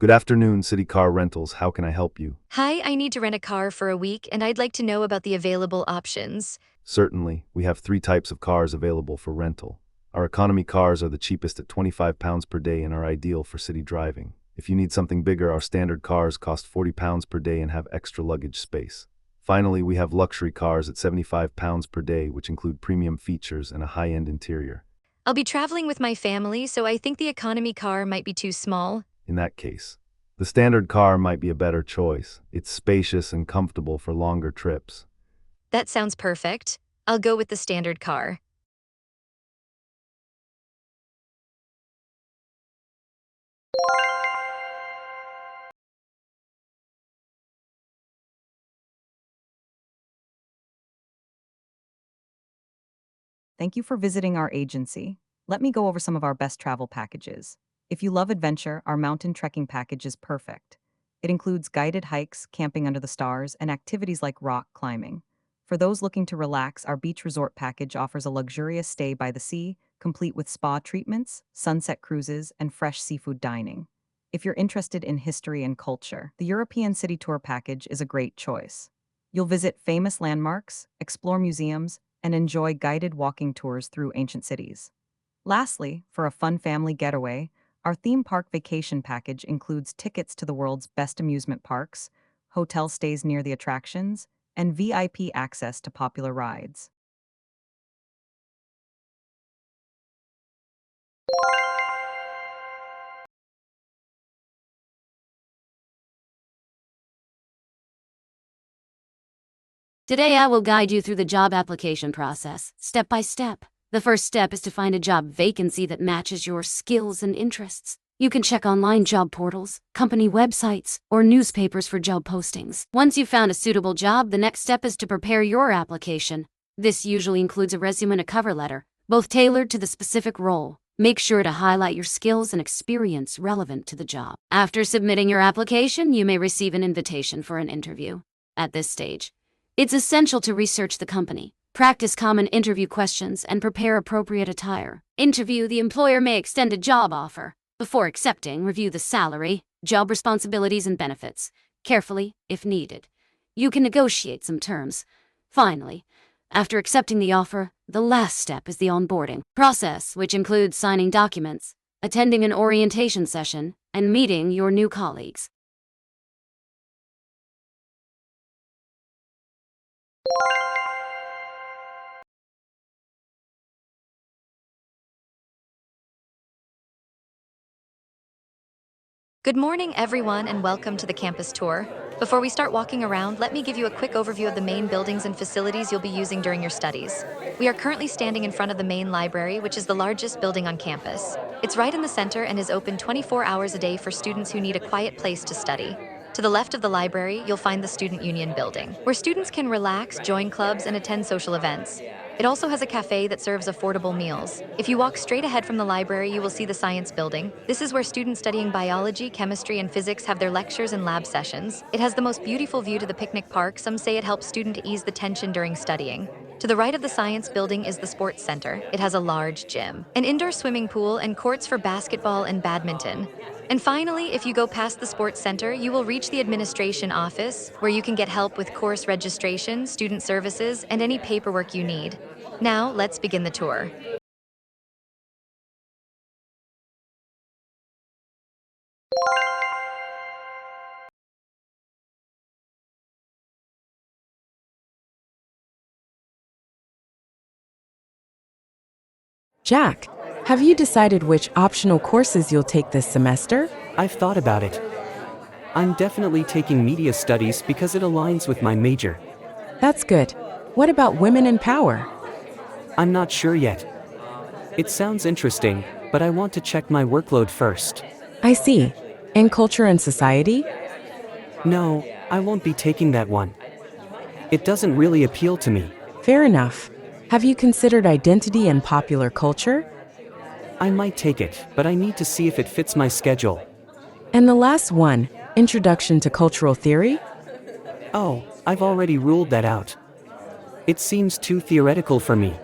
Good afternoon, City Car Rentals. How can I help you? Hi, I need to rent a car for a week and I'd like to know about the available options. Certainly, we have three types of cars available for rental. Our economy cars are the cheapest at £25 per day and are ideal for city driving. If you need something bigger, our standard cars cost £40 per day and have extra luggage space. Finally, we have luxury cars at £75 per day, which include premium features and a high-end interior. I'll be traveling with my family, so I think the economy car might be too small. In that case, the standard car might be a better choice. It's spacious and comfortable for longer trips. That sounds perfect. I'll go with the standard car. Thank you for visiting our agency. Let me go over some of our best travel packages. If you love adventure, our mountain trekking package is perfect. It includes guided hikes, camping under the stars, and activities like rock climbing. For those looking to relax, our beach resort package offers a luxurious stay by the sea, complete with spa treatments, sunset cruises, and fresh seafood dining. If you're interested in history and culture, the European City Tour package is a great choice. You'll visit famous landmarks, explore museums, and enjoy guided walking tours through ancient cities. Lastly, for a fun family getaway, our theme park vacation package includes tickets to the world's best amusement parks, hotel stays near the attractions, and VIP access to popular rides. Today I will guide you through the job application process, step by step. The first step is to find a job vacancy that matches your skills and interests. You can check online job portals, company websites, or newspapers for job postings. Once you've found a suitable job, the next step is to prepare your application. This usually includes a resume and a cover letter, both tailored to the specific role. Make sure to highlight your skills and experience relevant to the job. After submitting your application, you may receive an invitation for an interview. At this stage, it's essential to research the company, practice common interview questions, and prepare appropriate attire. Interview: the employer may extend a job offer. Before accepting, review the salary, job responsibilities, and benefits carefully if needed. You can negotiate some terms. Finally, after accepting the offer, the last step is the onboarding process, which includes signing documents, attending an orientation session, and meeting your new colleagues. Good morning, everyone, and welcome to the campus tour. Before we start walking around, let me give you a quick overview of the main buildings and facilities you'll be using during your studies. We are currently standing in front of the main library, which is the largest building on campus. It's right in the center and is open 24 hours a day for students who need a quiet place to study. To the left of the library, you'll find the Student Union building, where students can relax, join clubs, and attend social events. It also has a cafe that serves affordable meals. If you walk straight ahead from the library, you will see the science building. This is where students studying biology, chemistry, and physics have their lectures and lab sessions. It has the most beautiful view to the picnic park. Some say it helps students ease the tension during studying. To the right of the science building is the sports center. It has a large gym, an indoor swimming pool, and courts for basketball and badminton. And finally, if you go past the sports center, you will reach the administration office, where you can get help with course registration, student services, and any paperwork you need. Now, let's begin the tour. Jack, have you decided which optional courses you'll take this semester? I've thought about it. I'm definitely taking media studies because it aligns with my major. That's good. What about women in power? I'm not sure yet. It sounds interesting, but I want to check my workload first. I see. In culture and society? No, I won't be taking that one. It doesn't really appeal to me. Fair enough. Have you considered identity and popular culture? I might take it, but I need to see if it fits my schedule. And the last one, Introduction to Cultural Theory? Oh, I've already ruled that out. It seems too theoretical for me.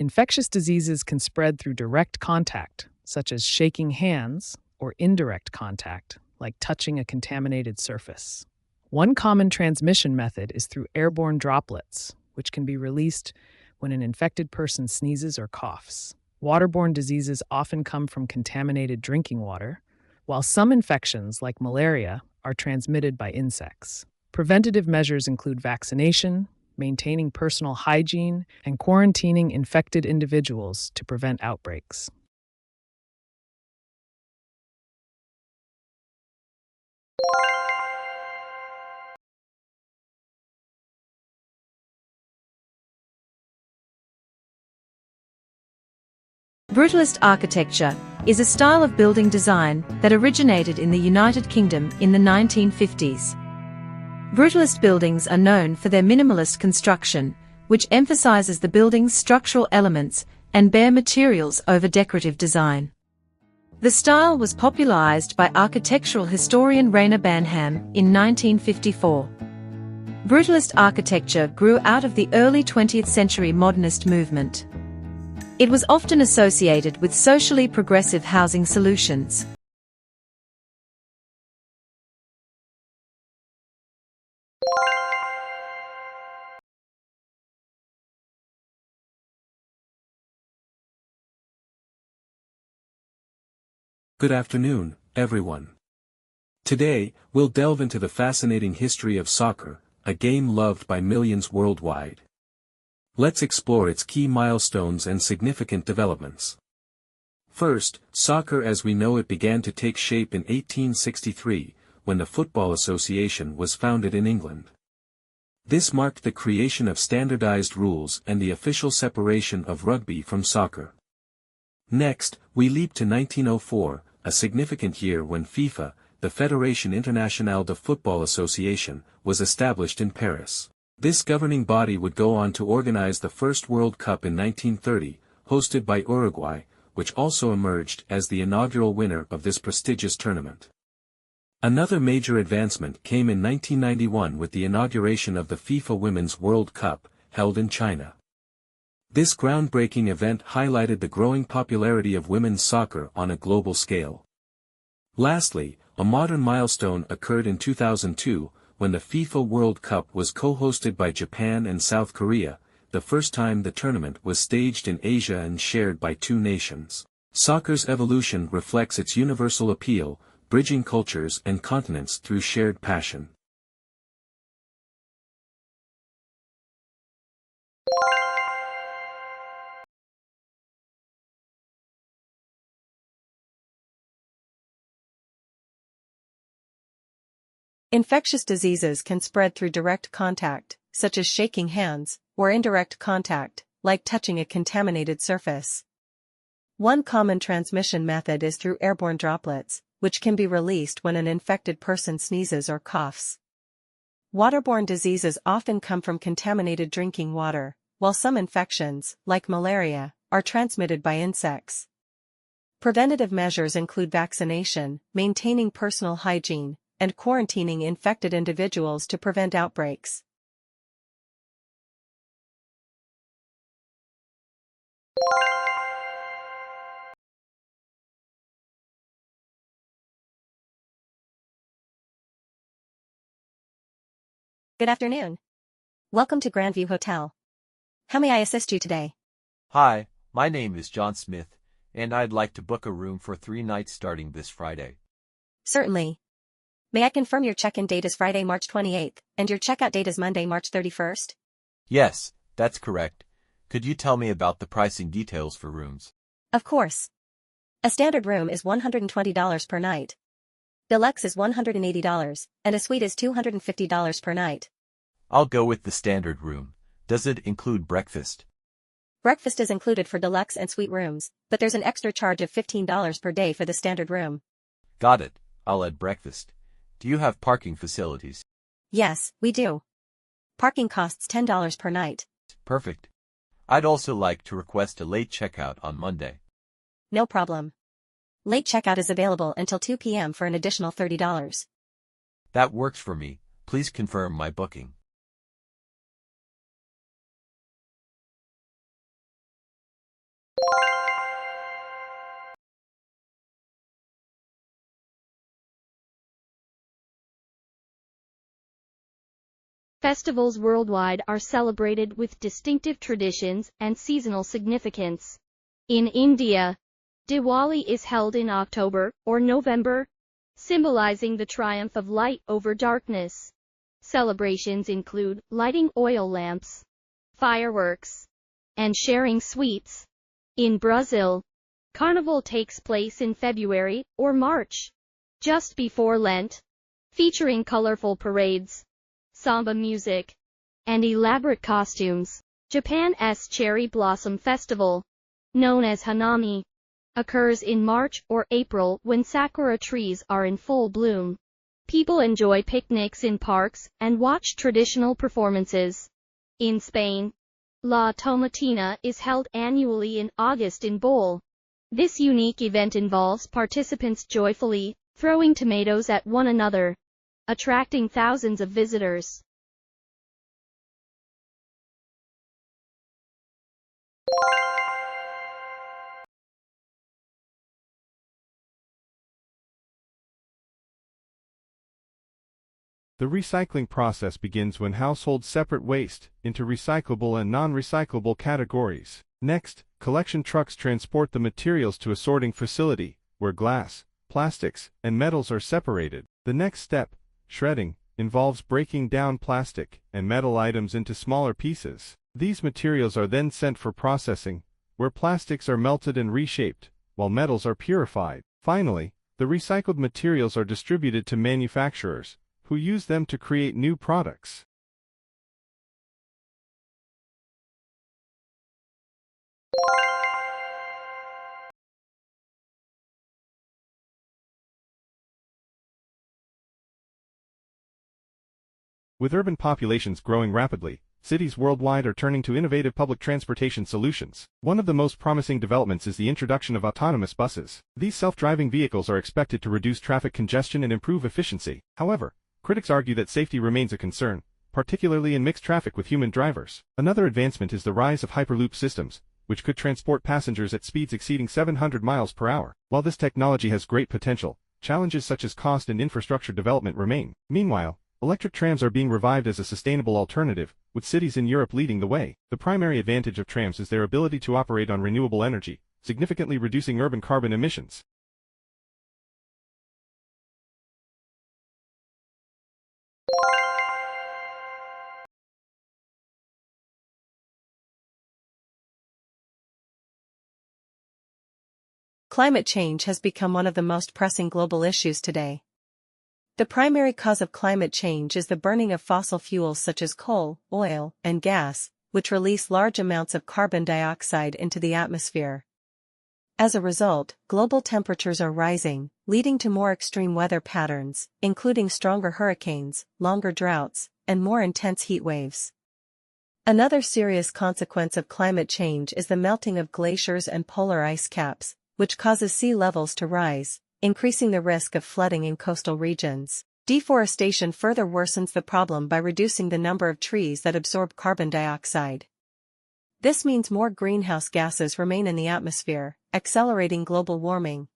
Infectious diseases can spread through direct contact, such as shaking hands, or indirect contact, like touching a contaminated surface. One common transmission method is through airborne droplets, which can be released when an infected person sneezes or coughs. Waterborne diseases often come from contaminated drinking water, while some infections, like malaria, are transmitted by insects. Preventative measures include vaccination, maintaining personal hygiene, and quarantining infected individuals to prevent outbreaks. Brutalist architecture is a style of building design that originated in the United Kingdom in the 1950s. Brutalist buildings are known for their minimalist construction, which emphasizes the building's structural elements and bare materials over decorative design. The style was popularized by architectural historian Rainer Banham in 1954. Brutalist architecture grew out of the early 20th century modernist movement. It was often associated with socially progressive housing solutions. Good afternoon, everyone. Today, we'll delve into the fascinating history of soccer, a game loved by millions worldwide. Let's explore its key milestones and significant developments. First, soccer as we know it began to take shape in 1863, when the Football Association was founded in England. This marked the creation of standardized rules and the official separation of rugby from soccer. Next, we leap to 1904, a significant year when FIFA, the Fédération Internationale de Football Association, was established in Paris. This governing body would go on to organize the first World Cup in 1930, hosted by Uruguay, which also emerged as the inaugural winner of this prestigious tournament. Another major advancement came in 1991 with the inauguration of the FIFA Women's World Cup, held in China. This groundbreaking event highlighted the growing popularity of women's soccer on a global scale. Lastly, a modern milestone occurred in 2002, when the FIFA World Cup was co-hosted by Japan and South Korea, the first time the tournament was staged in Asia and shared by two nations. Soccer's evolution reflects its universal appeal, bridging cultures and continents through shared passion. Infectious diseases can spread through direct contact, such as shaking hands, or indirect contact, like touching a contaminated surface. One common transmission method is through airborne droplets, which can be released when an infected person sneezes or coughs. Waterborne diseases often come from contaminated drinking water, while some infections, like malaria, are transmitted by insects. Preventative measures include vaccination, maintaining personal hygiene, and quarantining infected individuals to prevent outbreaks. Good afternoon. Welcome to Grandview Hotel. How may I assist you today? Hi, my name is John Smith, and I'd like to book a room for 3 nights starting this Friday. Certainly. May I confirm your check-in date is Friday, March 28th, and your checkout date is Monday, March 31st? Yes, that's correct. Could you tell me about the pricing details for rooms? Of course. A standard room is $120 per night. Deluxe is $180, and a suite is $250 per night. I'll go with the standard room. Does it include breakfast? Breakfast is included for deluxe and suite rooms, but there's an extra charge of $15 per day for the standard room. Got it. I'll add breakfast. Do you have parking facilities? Yes, we do. Parking costs $10 per night. Perfect. I'd also like to request a late checkout on Monday. No problem. Late checkout is available until 2 p.m. for an additional $30. That works for me. Please confirm my booking. Festivals worldwide are celebrated with distinctive traditions and seasonal significance. In India, Diwali is held in October or November, symbolizing the triumph of light over darkness. Celebrations include lighting oil lamps, fireworks, and sharing sweets. In Brazil, Carnival takes place in February or March, just before Lent, featuring colorful parades, samba music, and elaborate costumes. Japan's Cherry Blossom Festival, known as Hanami, occurs in March or April when sakura trees are in full bloom. People enjoy picnics in parks and watch traditional performances. In Spain, La Tomatina is held annually in August in Bol. This unique event involves participants joyfully throwing tomatoes at one another, attracting thousands of visitors. The recycling process begins when households separate waste into recyclable and non-recyclable categories. Next, collection trucks transport the materials to a sorting facility, where glass, plastics, and metals are separated. The next step, shredding, involves breaking down plastic and metal items into smaller pieces. These materials are then sent for processing, where plastics are melted and reshaped, while metals are purified. Finally, the recycled materials are distributed to manufacturers, who use them to create new products. With urban populations growing rapidly, cities worldwide are turning to innovative public transportation solutions. One of the most promising developments is the introduction of autonomous buses. These self-driving vehicles are expected to reduce traffic congestion and improve efficiency. However, critics argue that safety remains a concern, particularly in mixed traffic with human drivers. Another advancement is the rise of hyperloop systems, which could transport passengers at speeds exceeding 700 miles per hour. While this technology has great potential, challenges such as cost and infrastructure development remain. Meanwhile, electric trams are being revived as a sustainable alternative, with cities in Europe leading the way. The primary advantage of trams is their ability to operate on renewable energy, significantly reducing urban carbon emissions. Climate change has become one of the most pressing global issues today. The primary cause of climate change is the burning of fossil fuels such as coal, oil, and gas, which release large amounts of carbon dioxide into the atmosphere. As a result, global temperatures are rising, leading to more extreme weather patterns, including stronger hurricanes, longer droughts, and more intense heat waves. Another serious consequence of climate change is the melting of glaciers and polar ice caps, which causes sea levels to rise, increasing the risk of flooding in coastal regions. Deforestation further worsens the problem by reducing the number of trees that absorb carbon dioxide. This means more greenhouse gases remain in the atmosphere, accelerating global warming.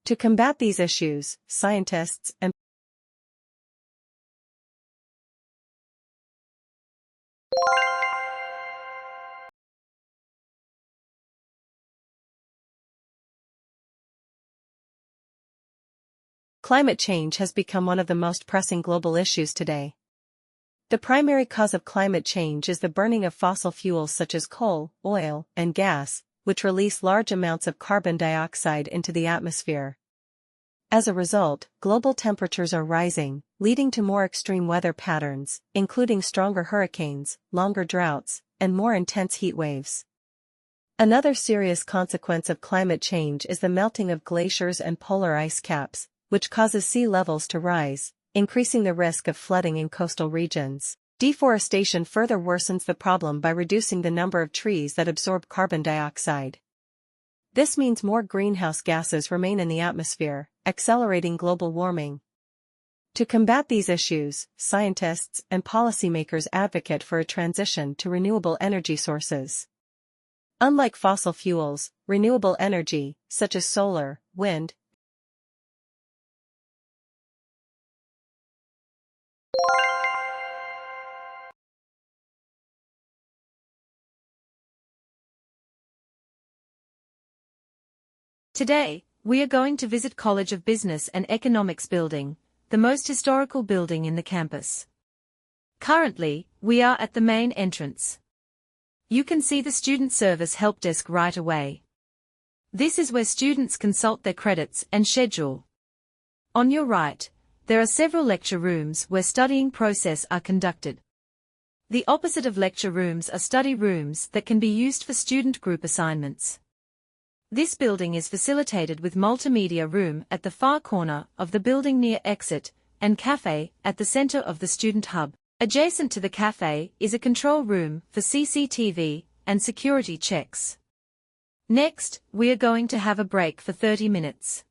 To combat these issues, scientists and climate change has become one of the most pressing global issues today. The primary cause of climate change is the burning of fossil fuels such as coal, oil, and gas, which release large amounts of carbon dioxide into the atmosphere. As a result, global temperatures are rising, leading to more extreme weather patterns, including stronger hurricanes, longer droughts, and more intense heat waves. Another serious consequence of climate change is the melting of glaciers and polar ice caps, which causes sea levels to rise, increasing the risk of flooding in coastal regions. Deforestation further worsens the problem by reducing the number of trees that absorb carbon dioxide. This means more greenhouse gases remain in the atmosphere, accelerating global warming. To combat these issues, scientists and policymakers advocate for a transition to renewable energy sources. Unlike fossil fuels, renewable energy, such as solar, wind, Today, we are going to visit College of Business and Economics building, the most historical building in the campus. Currently, we are at the main entrance. You can see the student service help desk right away. This is where students consult their credits and schedule. On your right, there are several lecture rooms where studying process are conducted. The opposite of lecture rooms are study rooms that can be used for student group assignments. This building is facilitated with multimedia room at the far corner of the building near exit, and cafe at the center of the student hub. Adjacent to the cafe is a control room for CCTV and security checks. Next, we are going to have a break for 30 minutes.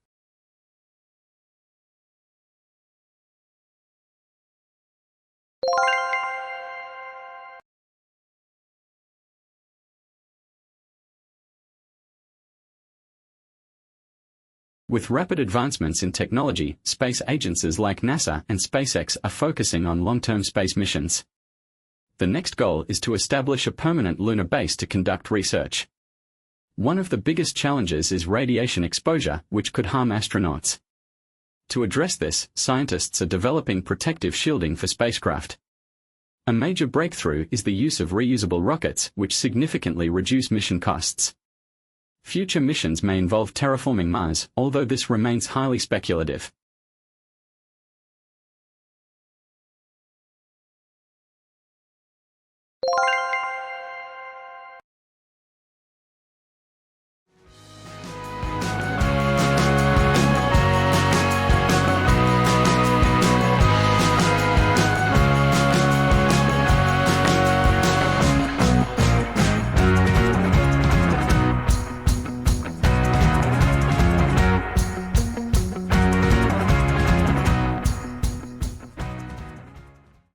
With rapid advancements in technology, space agencies like NASA and SpaceX are focusing on long-term space missions. The next goal is to establish a permanent lunar base to conduct research. One of the biggest challenges is radiation exposure, which could harm astronauts. To address this, scientists are developing protective shielding for spacecraft. A major breakthrough is the use of reusable rockets, which significantly reduce mission costs. Future missions may involve terraforming Mars, although this remains highly speculative.